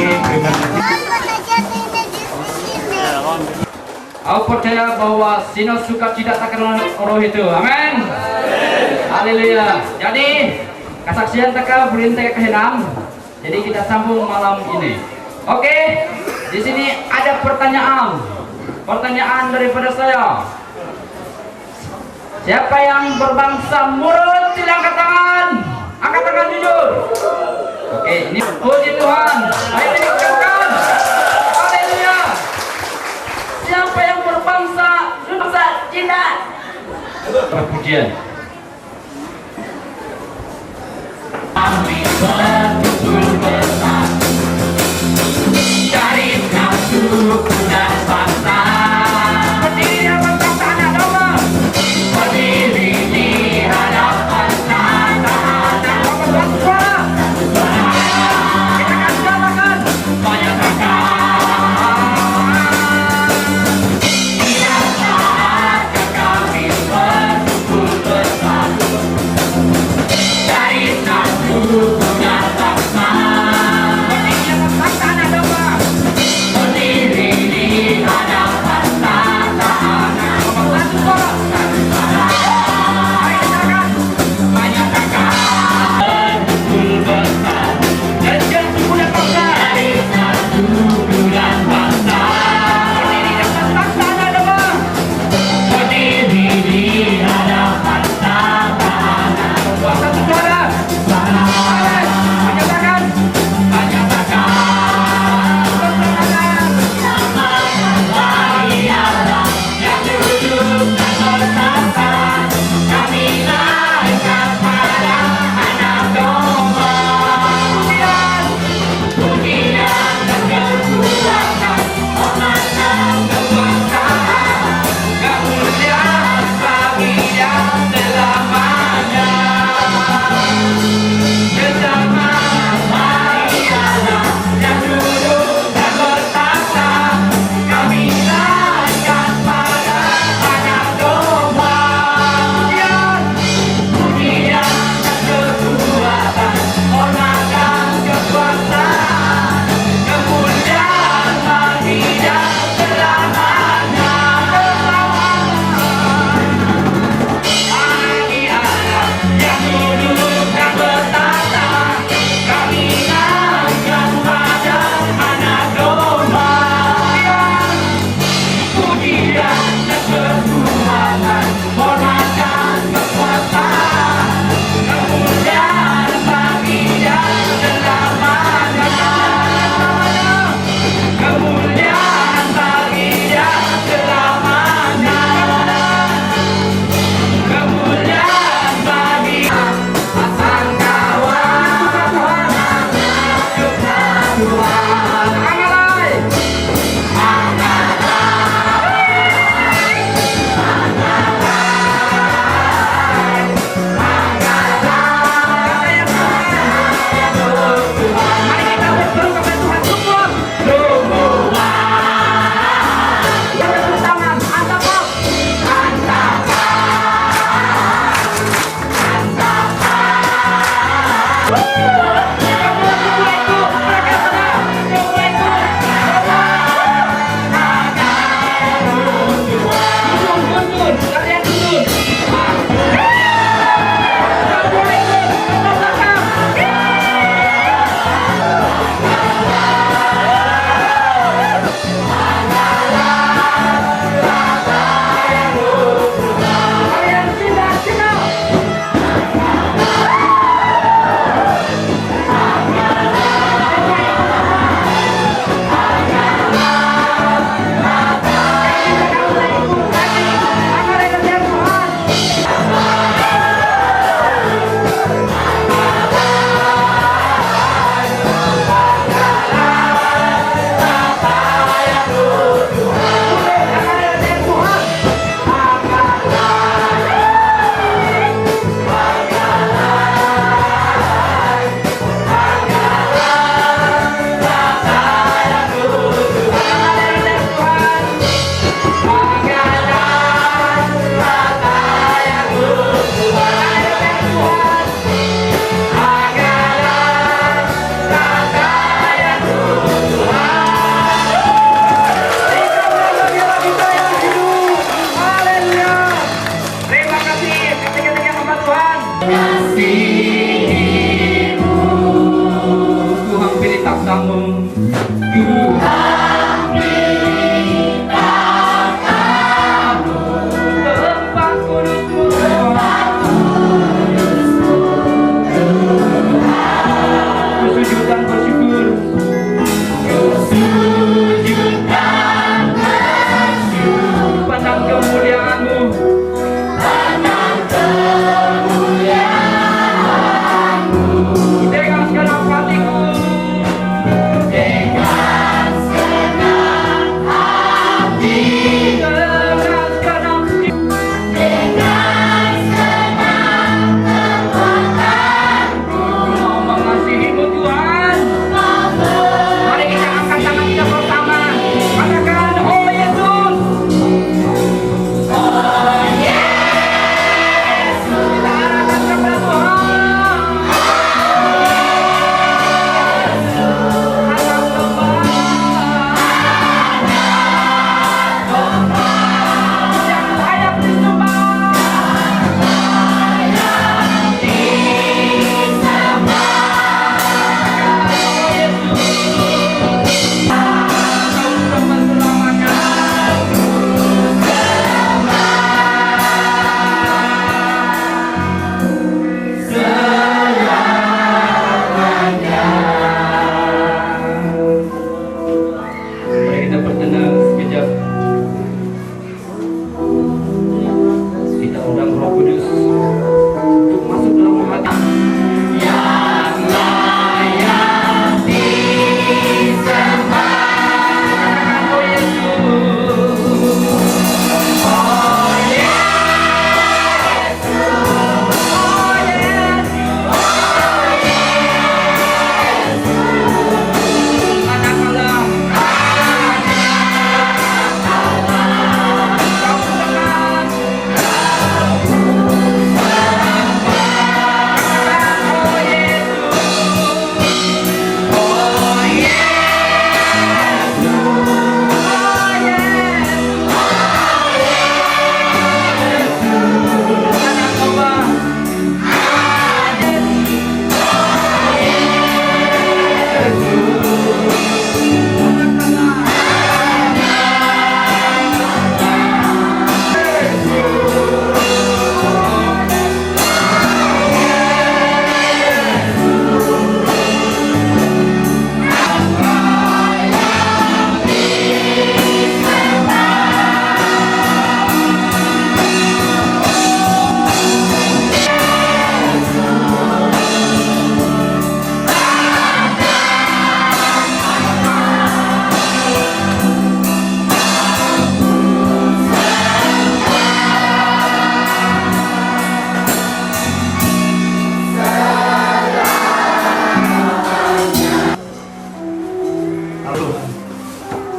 Terima kasih. Aku percaya bahwa Sino suka tidak takkan roh itu. Amin. Haleluya. Jadi kesaksian teka berintah kehenam. Jadi kita sambung malam ini. Oke. Di sini ada pertanyaan. Pertanyaan daripada saya. Siapa yang berbangsa Murut? Sila angkat tangan. Angkat tangan jujur. Oke, ini puji Tuhan. Ayo dikerjakan. Haleluya. Siapa yang berbangsa Cina? Pujian. Kami betul bersatu dari satu dan bangsa. Berdiri dalam tanah domba. Berdiri di hadapan tata-tata bersuara. Kita akan jalankan banyak kami berkumpul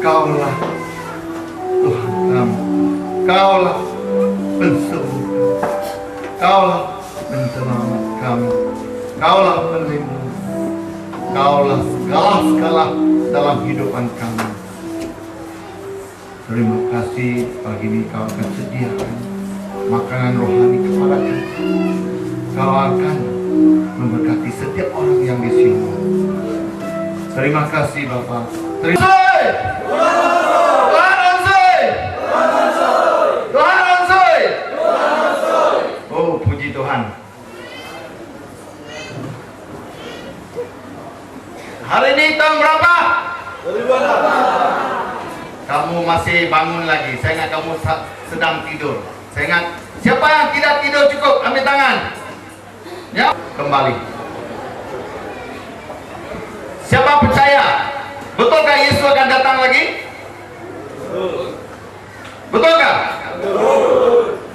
Kaulah Tuhan kami, Kaulah pensembuh, Kaulah penyelamat kami, Kaulah pelindung, Kaulah segala dalam kehidupan kami. Terima kasih pagi ini Kau akan sediakan makanan rohani kepada kami. Kau akan memberkati setiap orang yang di sini. Terima kasih Bapak. Terima kasih. Oh, puji Tuhan. Hari ini tahun berapa? 2008. Kamu masih bangun lagi. Saya ingat kamu sedang tidur. Saya ingat. Siapa yang tidak tidur cukup? Ambil tangan. Ya, kembali. Siapa percaya? Betulkah Yesus akan datang lagi? Betulkah?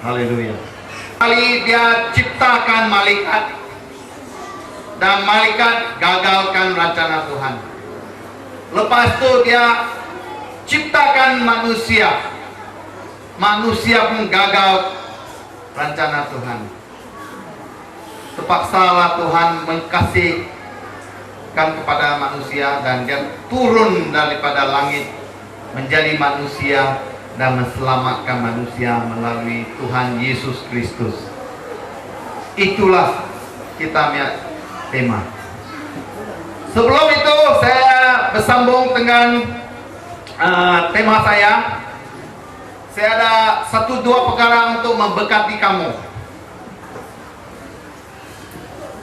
Haleluya. Kali dia ciptakan malaikat dan malaikat gagalkan rencana Tuhan. Lepas itu dia ciptakan manusia. Manusia pun gagal rencana Tuhan. Terpaksalah Tuhan mengkasihkan kepada manusia dan dia turun daripada langit menjadi manusia dan menyelamatkan manusia melalui Tuhan Yesus Kristus. Itulah kita punya tema. Sebelum itu saya bersambung dengan tema saya ada satu dua perkara untuk memberkati kamu.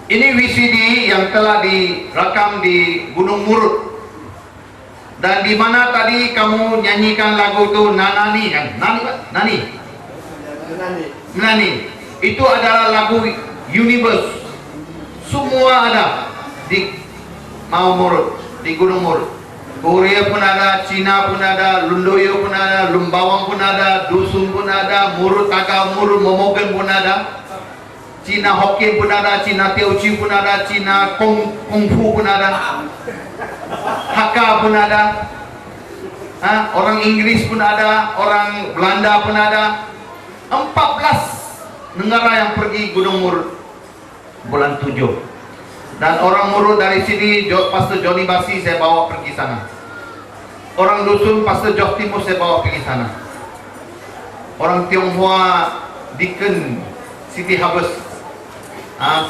Ini VCD yang telah direkam di Gunung Murut, dan di mana tadi kamu nyanyikan lagu itu Nanani kan? Nani. Itu adalah lagu Universe. Semua ada di Murut, di Gunung Murut. Korea pun ada, Cina pun ada, Lundoyo pun ada, Lumbawang pun ada, Dusun pun ada, Murut Taga, Murut Momogen pun ada, Cina Hokkien pun ada, Cina Teochew pun ada, Cina Kungfu pun ada, Hakka pun ada, orang Inggris pun ada, orang Belanda pun ada. 14 negara yang pergi Gunung Murut bulan 7. Dan orang Murut dari sini, Pastor Johnny Basi saya bawa pergi sana. Orang Dusun, Pastor Jok Timur saya bawa pergi sana. Orang Tionghoa, Deacon City Harvest,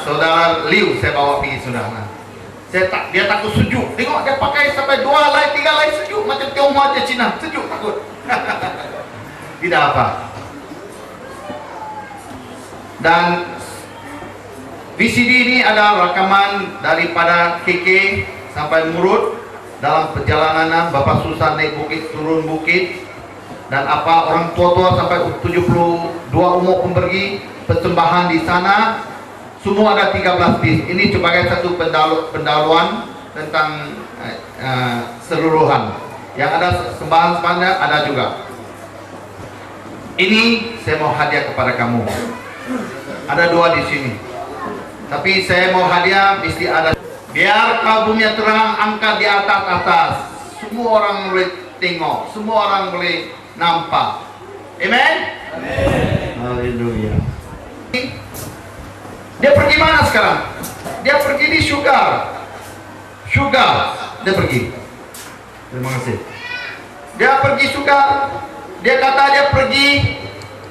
Saudara Liu saya bawa pergi saudara. Dia takut sejuk. Tengok dia pakai sampai 2 helai, 3 helai sejuk. Macam Tionghoa aja Cina, sejuk takut. Tidak apa. Dan VCD ini adalah rekaman daripada KK sampai Murut dalam perjalanan Bapak susah naik bukit turun bukit, dan apa orang tua-tua sampai 72 umur pun pergi persembahan di sana. Semua ada 13 bis. Ini sebagai satu pendahuluan tentang seluruhan. Yang ada sembahan-sembahannya ada juga. Ini saya mau hadiah kepada kamu. Ada 2 di sini. Tapi saya mau hadiah mesti ada. Biar kalbunya terang, angkat di atas. Semua orang boleh tengok, semua orang boleh nampak. Amen? Haleluya. Dia pergi mana sekarang? Dia pergi di Sugar. Dia pergi. Terima kasih. Dia pergi Sugar. Dia kata dia pergi.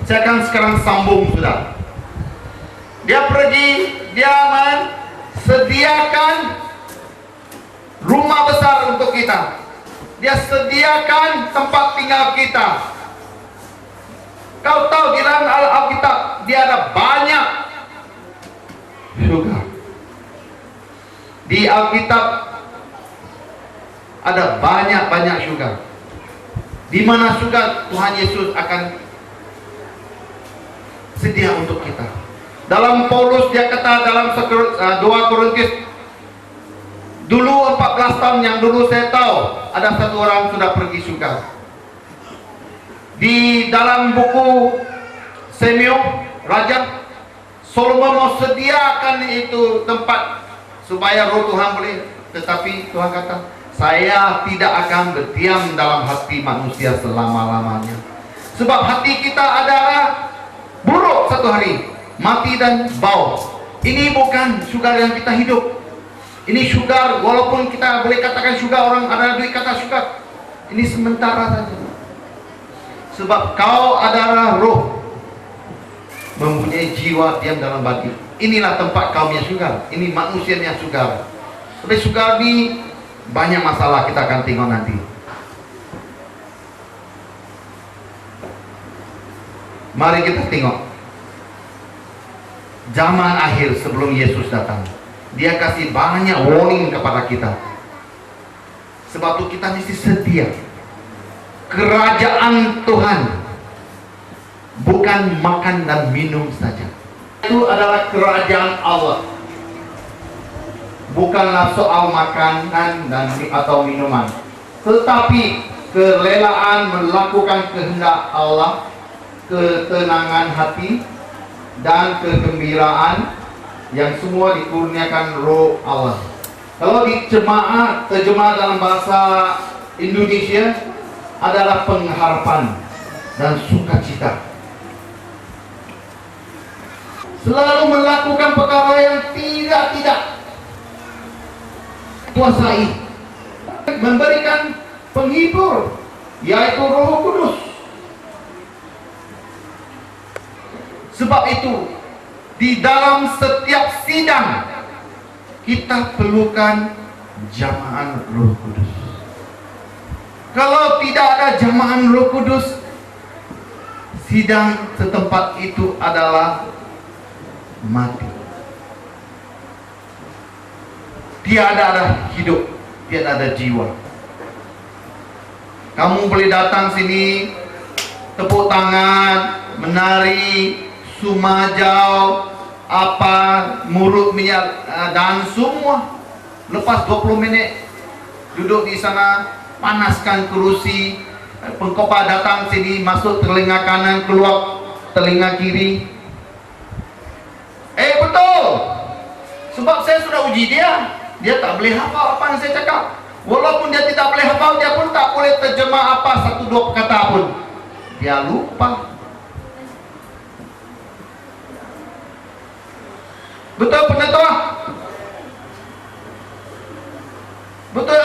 Saya akan sekarang sambung sudah. Dia pergi, dia sediakan rumah besar untuk kita. Dia sediakan tempat tinggal kita. Kau tahu di dalam Alkitab dia ada banyak surga. Di Alkitab ada banyak surga. Di mana surga Tuhan Yesus akan sedia untuk kita. Dalam Paulus dia kata dalam 2 Korintus, dulu 14 tahun yang dulu saya tahu ada satu orang sudah pergi surga. Di dalam buku Samuel Raja, Solomon mau sediakan itu tempat supaya roh Tuhan boleh, tetapi Tuhan kata, saya tidak akan berdiam dalam hati manusia selama-lamanya. Sebab hati kita adalah buruk satu hari, mati dan bau. Ini bukan syugar yang kita hidup. Ini syugar, walaupun kita boleh katakan syugar, orang ada duit kata syugar, ini sementara saja. Sebab kau adalah roh, mempunyai jiwa diam dalam batu. Inilah tempat kaumnya syugar. Ini manusianya syugar. Tapi syugar ini banyak masalah, kita akan tengok nanti. Mari kita tengok zaman akhir sebelum Yesus datang. Dia kasih banyak warning kepada kita. Sebab itu kita mesti sedia. Kerajaan Tuhan bukan makan dan minum saja. Itu adalah kerajaan Allah. Bukanlah soal makanan dan atau minuman, tetapi kerelaan melakukan kehendak Allah, ketenangan hati dan kegembiraan yang semua dikurniakan roh Allah. Kalau terjemah dalam bahasa Indonesia adalah pengharapan dan sukacita. Selalu melakukan perkara yang tidak kuasai, memberikan penghibur, yaitu Roh Kudus. Sebab itu di dalam setiap sidang kita perlukan jamaah Roh Kudus. Kalau tidak ada jamahan Roh Kudus, sidang setempat itu adalah mati. Tiada ada hidup, tiada ada jiwa. Kamu boleh datang sini, tepuk tangan, menari, sumajau, apa, murut minyak, dan semua. Lepas 20 menit duduk di sana, panaskan kerusi, pengkhotbah datang sini, masuk telinga kanan, keluar telinga kiri. Betul. Sebab saya sudah uji dia tak boleh hafal apa yang saya cakap. Walaupun dia tidak boleh hafal, dia pun tak boleh terjemah apa satu dua kata pun. Dia lupa. Betul penentuan. Betul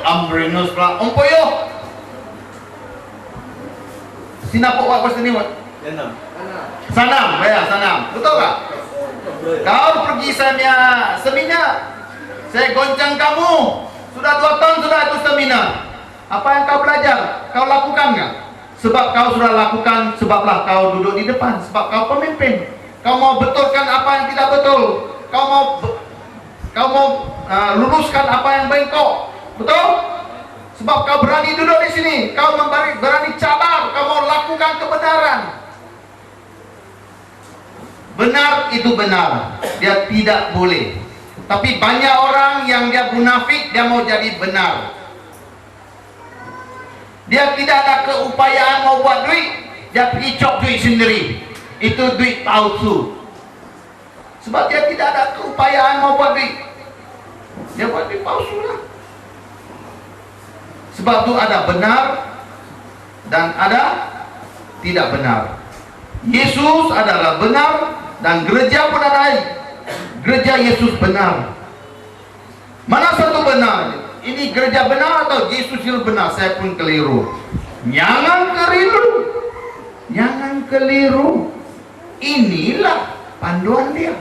Ambrinus pula. Ompoyo. Sinapok apa sini, Mat? Sanam, ya, Sanam. Betul tak? Kau pergi seminar. Saya goncang kamu. Sudah 2 tahun sudah itu seminar. Apa yang kau belajar? Kau lakukan nggak? Sebab kau sudah lakukan, sebablah kau duduk di depan. Sebab kau pemimpin. Kau mau betulkan apa yang tidak betul. Kau mau luruskan apa yang bengkok. Betul? Sebab kau berani duduk di sini. Kau berani cabar. Kau mau lakukan kebenaran. Benar itu benar. Dia tidak boleh. Tapi banyak orang yang dia munafik, dia mau jadi benar. Dia tidak ada keupayaan mau buat duit, dia pergi cop duit sendiri. Itu duit palsu. Sebab dia tidak ada keupayaan mau buat duit, dia buat duit palsu lah. Sebab itu ada benar dan ada tidak benar. Yesus adalah benar dan gereja pun ada. Gereja Yesus benar. Mana satu benar? Ini gereja benar atau Yesus yang benar? Saya pun keliru. Jangan keliru. Inilah panduan dia.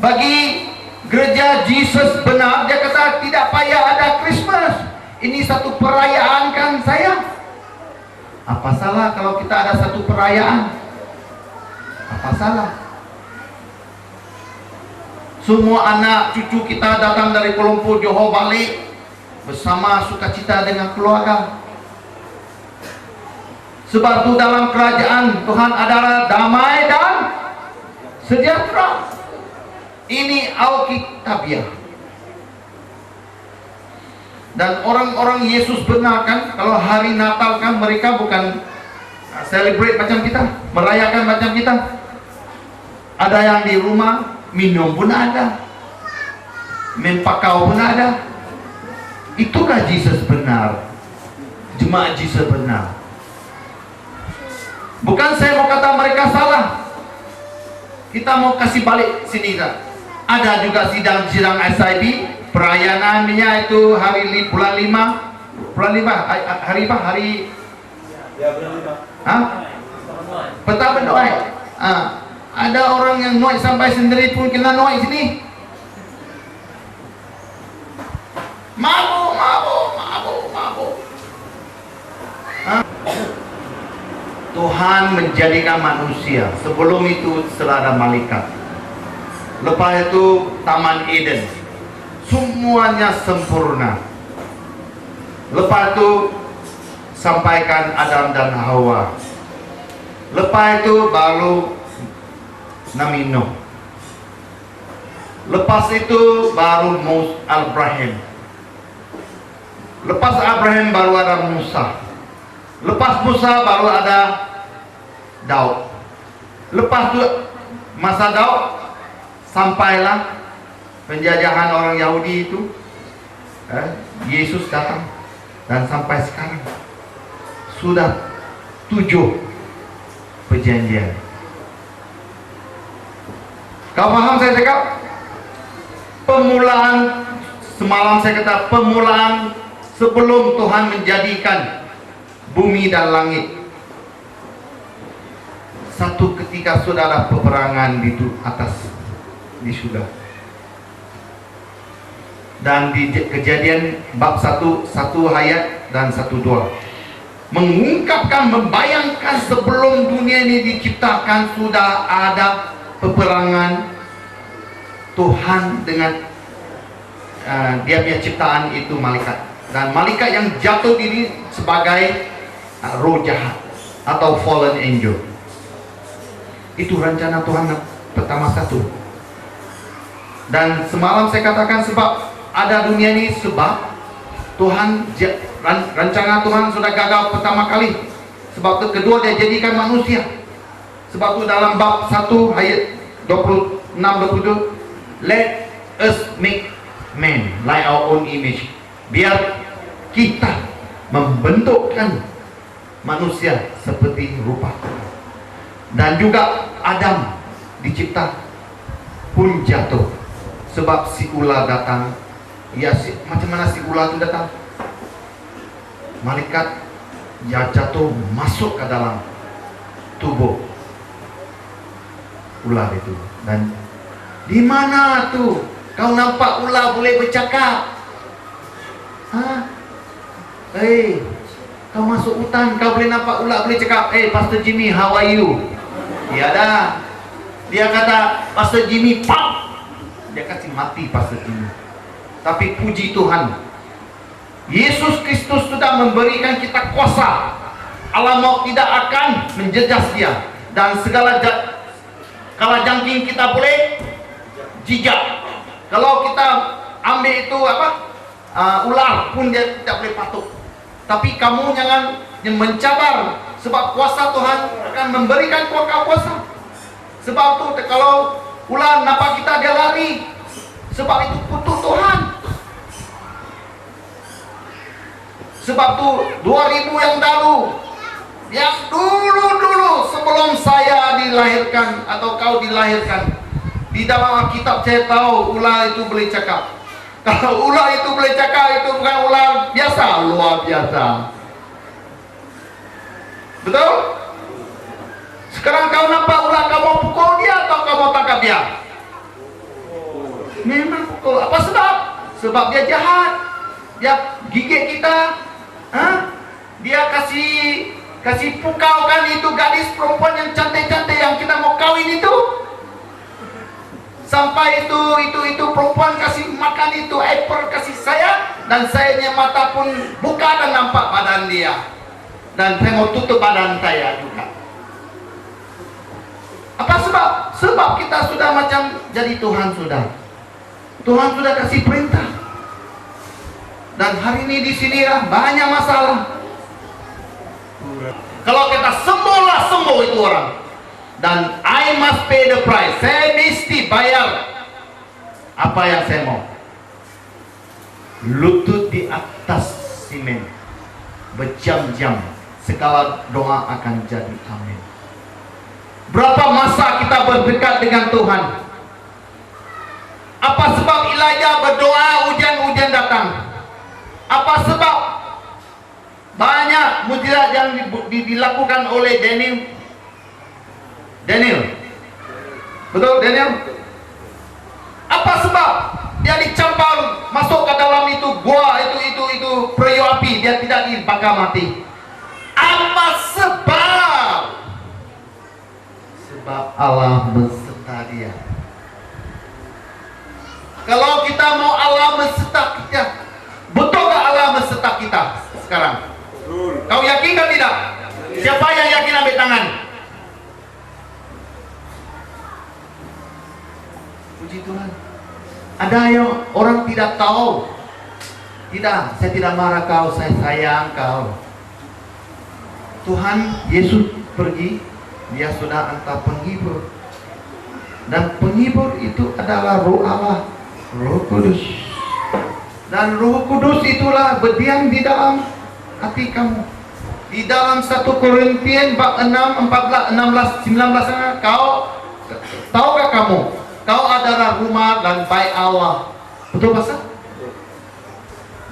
Bagi gereja Yesus benar, dia kata tidak payah ada Christmas. Ini satu perayaan kan saya. Apa salah kalau kita ada satu perayaan? Apa salah? Semua anak cucu kita datang dari Kuala Lumpur, Johor balik bersama sukacita dengan keluarga. Sebab itu dalam kerajaan Tuhan adalah damai dan sejahtera. Ini Alkitabiah. Dan orang-orang Yesus benar kan, kalau hari Natal kan mereka bukan celebrate macam kita, merayakan macam kita. Ada yang di rumah minum pun ada, mempakau pun ada. Itukah Yesus benar, jemaat Yesus benar. Bukan saya mau kata mereka salah. Kita mau kasih balik sini kan. Ada juga sidang SIB, perayaannya itu hari bulan 5. Bulan 5 hari apa? Hari ya bulan 5. Petang berdoa. Ada orang yang noik sampai sendiri pun kena noik sini. Mabuk. Tuhan menjadikan manusia. Sebelum itu setelah ada malaikat. Lepas itu Taman Eden. Semuanya sempurna. Lepas itu sampaikan Adam dan Hawa. Lepas itu baru Nabi Nuh. Lepas itu baru Abraham. Lepas Abraham baru ada Musa. Lepas Musa baru ada Daud. Lepas itu masa Daud sampailah penjajahan orang Yahudi itu. Yesus datang dan sampai sekarang sudah 7 perjanjian. Kau paham saya cakap? Permulaan, semalam saya kata permulaan sebelum Tuhan menjadikan bumi dan langit. Satu ketika sudah ada peperangan di atas, di surga. Dan di Kejadian bab 1 ayat dan 1-2 mengungkapkan, membayangkan sebelum dunia ini diciptakan sudah ada peperangan Tuhan dengan dia punya ciptaan itu malaikat, dan malaikat yang jatuh diri sebagai roh jahat atau fallen angel. Itu rencana Tuhan pertama satu. Dan semalam saya katakan sebab ada dunia ini sebab Tuhan, rencana Tuhan sudah gagal pertama kali. Sebab itu kedua dia jadikan manusia. Sebab itu dalam bab 1 ayat 26-27, let us make man like our own image. Biar kita membentukkan manusia seperti rupa Tuhan. Dan juga Adam dicipta pun jatuh sebab si ular datang. Ya, macam mana si ular itu datang? Malaikat ya jatuh masuk ke dalam tubuh ular itu. Dan di mana tuh kau nampak ular boleh bercakap? Hah? Kau masuk hutan, kau boleh nampak ular boleh cakap. Pastor Jimmy, how are you? Ya dah. Dia kata, Pastor Jimmy, pam! Dia kasih mati Pastor Jimmy. Tapi puji Tuhan, Yesus Kristus sudah memberikan kita kuasa. Allah maut tidak akan menjejas dia. Dan segala kalajengking kita boleh jijak. Kalau kita ambil itu ular pun dia tidak boleh patuh. Tapi kamu jangan mencabar, sebab kuasa Tuhan akan memberikan kuasa. Sebab itu kalau ular nampak kita dia lari, sebab itu kutuk Tuhan. Sebab itu 2000 yang lalu, yang dulu sebelum saya dilahirkan atau kau dilahirkan, di dalam Alkitab saya tahu ular itu boleh cakap. Kalau ular itu boleh cakap, itu bukan ular biasa, luar biasa. Betul? Sekarang kau nampak ular, kau mau pukul dia atau kau mau tangkap dia? Memang pukul. Apa sebab? Sebab dia jahat. Dia gigit kita. Dia kasih pukaukan itu gadis perempuan yang cantik-cantik yang kita mau kawin itu. Sampai itu perempuan kasih makan itu apple kasih saya, dan sayanya mata pun buka dan nampak badan dia. Dan saya mau tutup badan saya juga. Apa sebab? Sebab kita sudah macam jadi Tuhan sudah. Tuhan sudah kasih perintah. Dan hari ini di sini banyak masalah. Kalau kita sembuh itu orang. Dan I must pay the price. Saya mesti bayar apa yang saya mau. Lutut di atas simen berjam-jam, segala doa akan jadi amin. Berapa masa kita berdekat dengan Tuhan? Apa sebab Elijah berdoa hujan-hujan datang? Apa sebab banyak mujizat yang dilakukan oleh Daniel? Betul, Daniel? Apa sebab dia dicampar masuk ke dalam itu gua itu periuk api, dia tidak dibakar mati? Apa sebab? Sebab Allah menserta dia. Kalau kita mau Allah menserta kita, betul gak Allah menserta kita sekarang? Kau yakin kan tidak? Siapa yang yakin ambil tangan? Puji Tuhan. Ada yang orang tidak tahu. Tidak, saya tidak marah kau, saya sayang kau. Tuhan Yesus pergi, dia sudah hantar penghibur. Dan penghibur itu adalah Roh Allah, Roh Kudus. Dan Roh Kudus itulah berdiam di dalam hati kamu. Di dalam 1 Korintian bab 6, 14, 16, 19 kau tahukah kamu? Kau adalah rumah dan bait Allah. Betul pasal?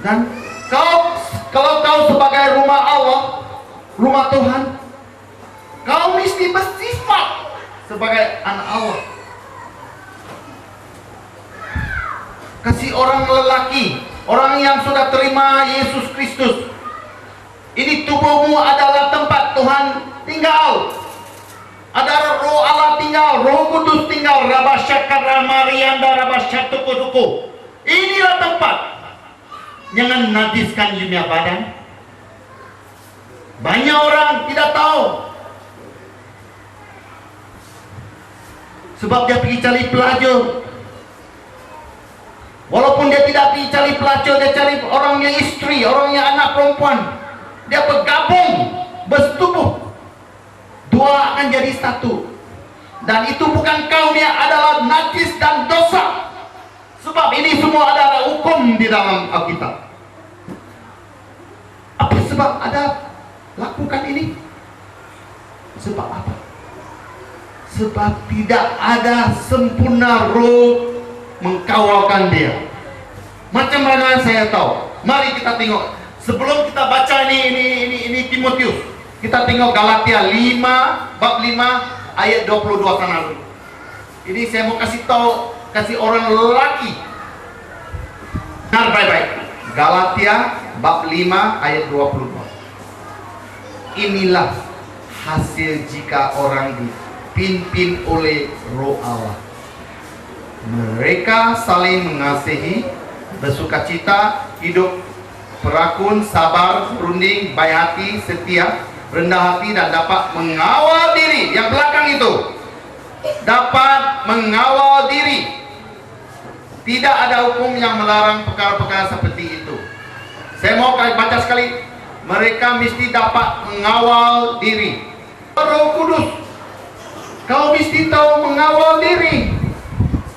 Dan kalau kau sebagai rumah Allah, rumah Tuhan, kau mesti bersifat sebagai anak Allah. Kasih orang lelaki, orang yang sudah terima Yesus Kristus. Ini tubuhmu adalah tempat Tuhan tinggal. Ada Roh Allah tinggal, Roh Kudus tinggal. Rabasyakara Marianda Rabasyatukuduku. Inilah tempat. Jangan najiskan dunia badan. Banyak orang tidak tahu. Sebab dia pergi cari pelacur. Walaupun dia tidak pergi cari pelacur, dia cari orang yang istri, orang yang anak perempuan. Dia bergabung, bersetubuh. Dua akan jadi satu. Dan itu bukan kaum yang adalah najis dan dosa. Sebab ini semua adalah hukum di dalam Alkitab. Apa sebab ada lakukan ini? Sebab apa? Sebab tidak ada sempurna roh mengkawalkan dia. Macam mana saya tahu? Mari kita tengok. Sebelum kita baca ini Timotius, kita tengok Galatia 5 bab 5 ayat 22 sana dulu. Ini saya mau kasih tahu, kasih orang lelaki. Dengar baik-baik. Galatia bab 5 ayat 22. Inilah hasil jika orang dipimpin oleh Roh Allah. Mereka saling mengasihi, bersukacita, hidup perakun, sabar, berunding, baik hati, setia, rendah hati, dan dapat mengawal diri. Yang belakang itu dapat mengawal diri. Tidak ada hukum yang melarang perkara-perkara seperti itu. Saya mau baca sekali. Mereka mesti dapat mengawal diri. Roh Kudus, kau mesti tahu mengawal diri.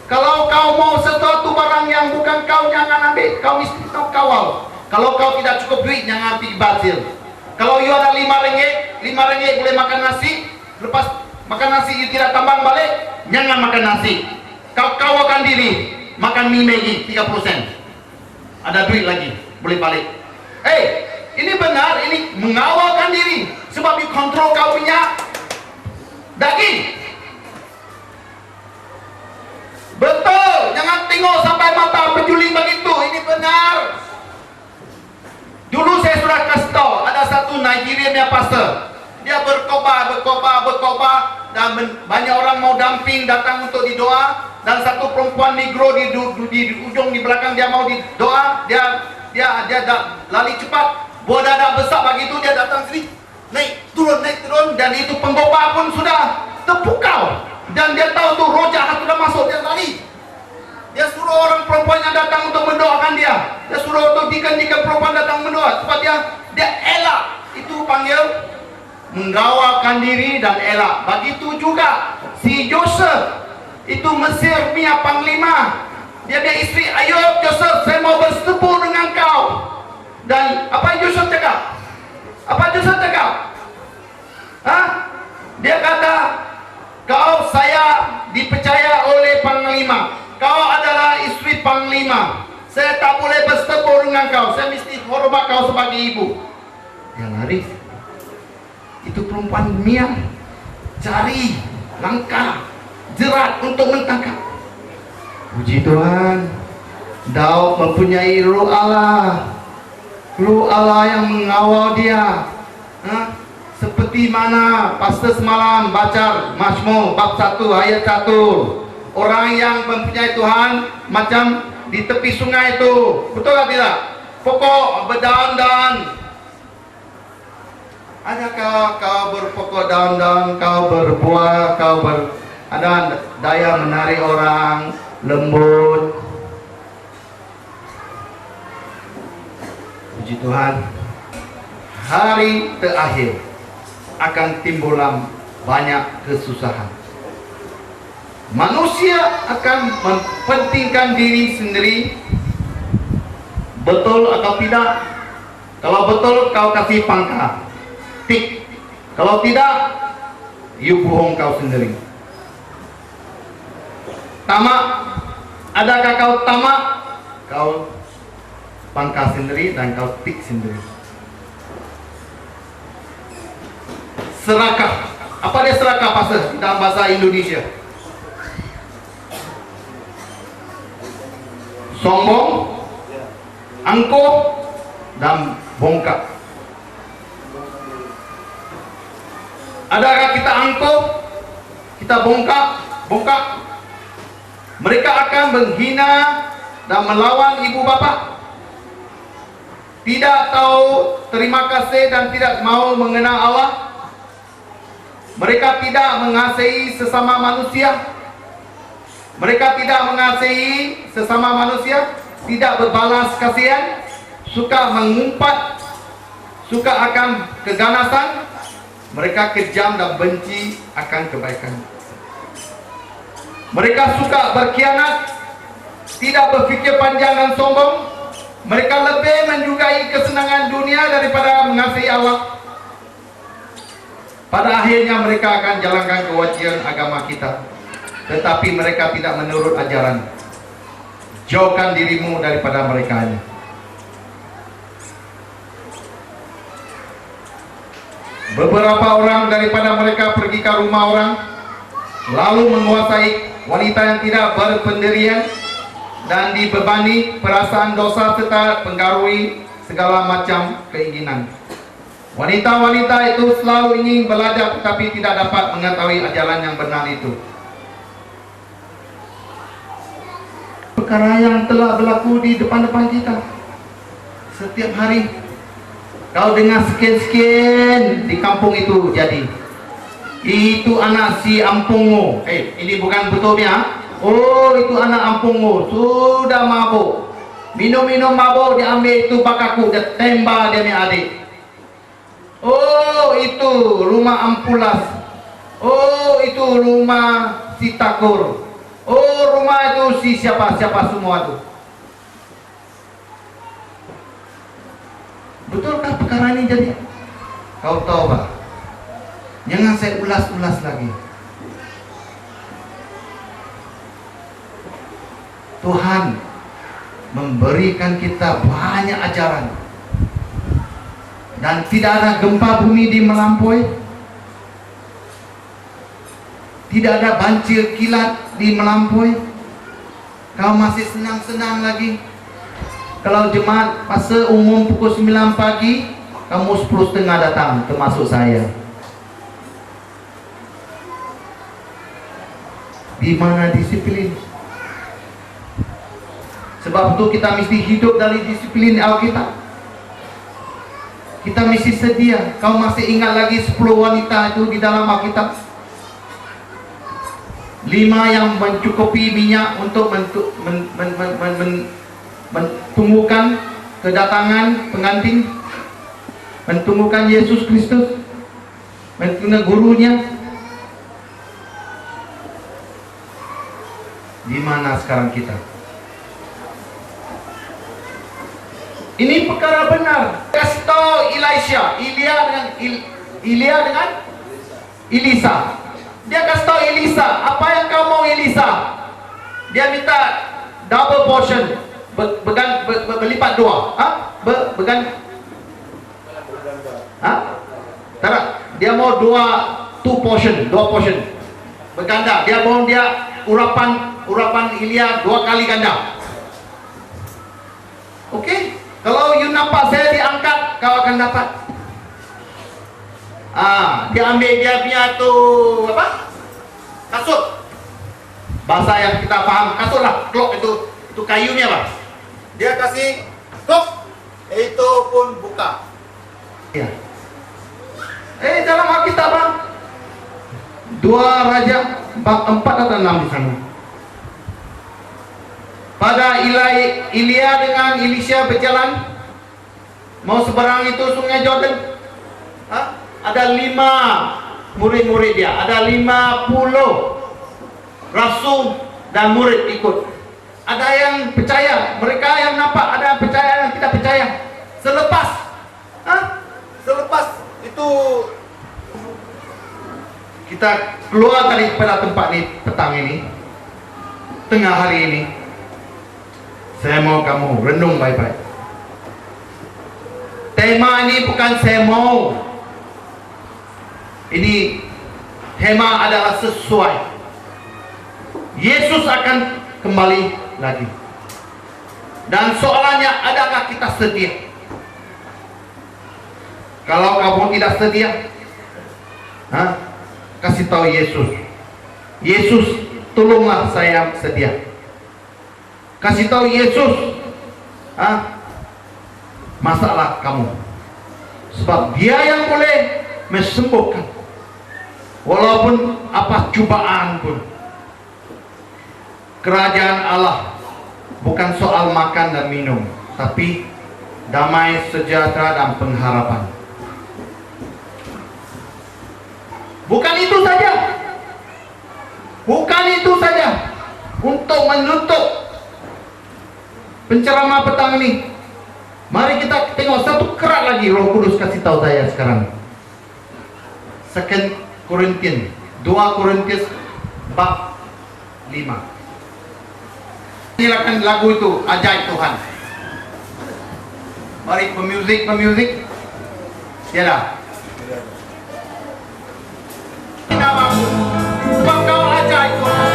Kalau kau mau sesuatu barang yang bukan kau, jangan ambil. Kau mesti tahu kawal. Kalau kau tidak cukup duit, jangan pergi bazir. Kalau you ada 5 ringgit boleh makan nasi. Lepas makan nasi you tidak tambang balik, jangan makan nasi. Kau kawalkan diri, makan mie Maggi 30 sen. Ada duit lagi, boleh balik. Ini benar, ini mengawalkan diri. Sebab you kontrol kau punya daging. Betul, jangan tengok sampai mata penjuling begitu. Ini benar. Dulu saya sudah kasih tahu, ada satu Nigerian yang pastor. Dia berkhotbah dan banyak orang mau damping datang untuk didoa. Dan satu perempuan negro di ujung di belakang dia mau didoa. Dia lari cepat, bawa dada besar begitu, dia datang sini, naik turun, dan itu pengkhotbah pun sudah terpukau. Dan dia tahu tuh roh jahat sudah masuk, dia lari. Dia suruh orang perempuan yang datang untuk mendoakan dia. Dia suruh untuk deacon perempuan datang mendoa. Sebab dia elak. Itu panggil mengawalkan diri dan elak. Begitu juga si Joseph. Itu Mesir punya panglima. Dia istri, ayo Joseph, saya mau bersetubuh dengan kau. Dan apa Joseph cakap? Dia kata, kau saya dipercaya oleh panglima. Kau adalah istri panglima. Saya tak boleh bersetubuh dengan kau. Saya mesti hormat kau sebagai ibu. Dia lari. Itu perempuan Mia cari langkah jerat untuk menangkap. Puji Tuhan, Daud mempunyai Roh Allah. Roh Allah yang mengawal dia. Seperti mana pastor semalam baca Mazmur bab 1 ayat 1. Orang yang mempunyai Tuhan macam di tepi sungai itu. Betul atau tidak? Pokok berdaun-daun. Adakah kau berpokok daun-daun, kau berbuah, ada daya menarik orang, lembut. Puji Tuhan. Hari terakhir akan timbulan banyak kesusahan. Manusia akan mempentingkan diri sendiri. Betul atau tidak? Kalau betul, kau kasih pangkat, tik. Kalau tidak, you bohong kau sendiri. Tamak. Adakah kau tamak? Kau pangkat sendiri dan kau tik sendiri. Serakah. Apa dia serakah, pastor, dalam bahasa Indonesia? sombong, angkuh, dan bongkak. Adakah kita angkuh? Kita bongkak? Mereka akan menghina dan melawan ibu bapa. Tidak tahu terima kasih dan tidak mau mengenal Allah. Mereka tidak mengasihi sesama manusia. Mereka tidak mengasihi sesama manusia, tidak berbalas kasihan, suka mengumpat, suka akan keganasan. Mereka kejam dan benci akan kebaikan. Mereka suka berkhianat, tidak berfikir panjang dan sombong. Mereka lebih menyukai kesenangan dunia daripada mengasihi Allah. Pada akhirnya mereka akan jalankan kewajiban agama kita, tetapi mereka tidak menurut ajaran. Jauhkan dirimu daripada mereka ini. Beberapa orang daripada mereka pergi ke rumah orang, lalu menguasai wanita yang tidak berpendirian dan dibebani perasaan dosa serta pengaruhi segala macam keinginan. Wanita-wanita itu selalu ingin belajar tetapi tidak dapat mengetahui ajaran yang benar itu. Perkara yang telah berlaku di depan-depan kita setiap hari. Kau dengar sekian-sekian di kampung itu jadi. Itu anak si Ampungo. Ini bukan betulnya. Oh, itu anak Ampungo sudah mabuk. Minum-minum mabuk, dia ambil itu bakaku, dia tembak dia punya adik. Oh, itu rumah Ampulas. Oh, itu rumah si Takur. Oh, rumah itu si siapa-siapa semua itu. Betulkah perkara ini jadi? Kau tahu Pak? Jangan saya ulas-ulas lagi. Tuhan memberikan kita banyak ajaran. Dan tidak ada gempa bumi di melampaui. Tidak ada banjir kilat di melampaui. Kau masih senang-senang lagi. Kalau jemaat fase umum pukul 9 pagi, kamu 10:30 datang, termasuk saya. Di mana disiplin? Sebab itu kita mesti hidup dari disiplin Alkitab. Kita mesti sedia. Kau masih ingat lagi 10 wanita itu di dalam Alkitab? 5 yang mencukupi minyak untuk mentunggukan kedatangan pengantin, mentunggukan Yesus Kristus, mentunggu gurunya. Di mana sekarang kita? Ini perkara benar. Kasih tahu Elia dengan Elisa. Dia kasih tahu Elisa, apa yang kau mau Elisa? Dia minta double portion, berlipat dua. Dia mau two portion, berganda. Dia mau urapan Elia 2 kali ganda. Oke? Kalau you nampak saya diangkat, kau akan dapat. Dia ambil dia punya kasut. Bahasa yang kita paham, kasut lah, clock itu kayunya Pak. Dia kasih clock, itu pun buka. Ya. Dalam Alkitab Bang, 2 Raja 4 atau 6 di sana. Pada Elia dengan Elisha berjalan mau seberang itu sungai Jordan. Ada 5 murid-murid dia, ada 50 rasul dan murid ikut. Ada yang percaya, mereka yang nampak, ada yang percaya, yang tidak percaya. Selepas itu kita keluar daripada tempat ini petang ini, tengah hari ini. Saya mau kamu renung baik-baik. Tema ini bukan saya mau. Ini tema adalah sesuai. Yesus akan kembali lagi. Dan soalannya, adakah kita setia? Kalau kamu tidak setia, kasih tahu Yesus. Yesus, tolonglah saya setia. Kasih tahu Yesus, masalah kamu. Sebab Dia yang boleh mesembuhkan. Walaupun apa cobaan pun. Kerajaan Allah bukan soal makan dan minum, tapi damai, sejahtera, dan pengharapan. Bukan itu saja. Bukan itu saja. Untuk menutup penceramah petang ini, mari kita tengok satu kerat lagi Roh Kudus kasih tahu saya sekarang. 2 Korintius bab 5. Silakan lagu itu, Ajaib Tuhan. Mari pemuzik. Tiada. Namamu, sebab Kau ajaib Tuhan.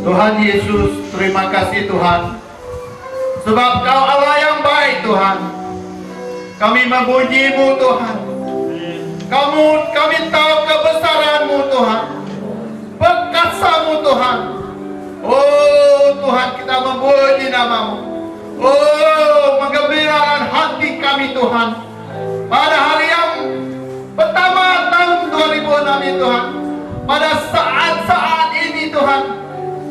Tuhan Yesus, terima kasih Tuhan, sebab Kau Allah yang baik Tuhan. Kami memuji-Mu Tuhan. Kami tahu kebesaran-Mu Tuhan, perkasa-Mu Tuhan. Oh Tuhan, kita memuji nama-Mu. Oh, menggembirakan hati kami Tuhan pada hari yang pertama tahun 2006 ini Tuhan. Pada saat-saat ini Tuhan,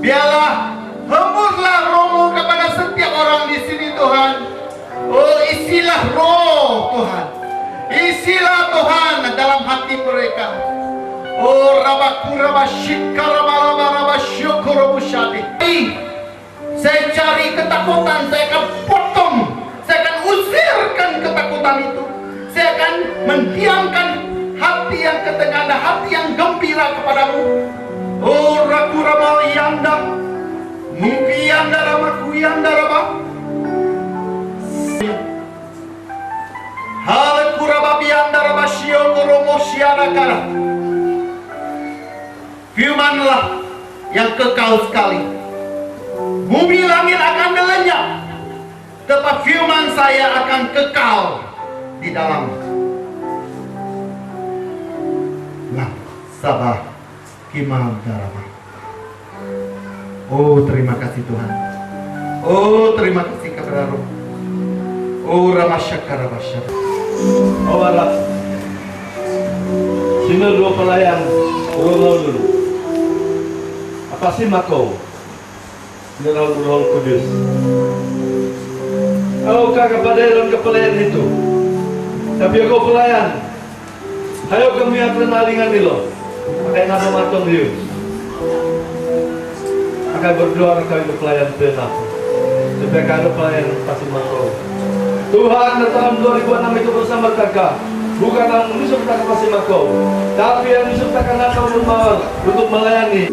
biarlah hembuslah Roh-Mu kepada setiap orang di sini Tuhan. Oh, isilah Roh Tuhan. Isilah Tuhan dalam hati mereka. Oh, saya cari ketakutan, saya akan potong, saya akan usirkan ketakutan itu. Saya akan mendiamkan hati yang ketegangan, hati yang gembira kepadamu. Oh, raku ramal yanda, mungkin yanda ramaku yanda rabak. Hal kurababi yanda rabashio koromosiana kara. Firmanlah yang kekal sekali. Bumi langit akan melenyap, tetapi firman saya akan kekal di dalam. Nah, sabah kimam darah. Oh, terima kasih Tuhan. Oh, terima kasih kepada Roh. Oh, ramasyakara ramasyak. Oh, Allah. Sini dua pelayan urung dulu. Apa sih makau? Roh Kudus. Kalau kepada dalam kepelayan itu, tapi aku pelayan. Ayo kami akan nalingan dulu. Pakai nama matong dia. Akan berdoa kami ke pelayan tenang. Supaya kami pelayan pasti makau. Tuhan dalam 2006 itu bersama kakak. Bukan yang menyertakan pasti makau, tapi yang menyertakan engkau untuk melayani.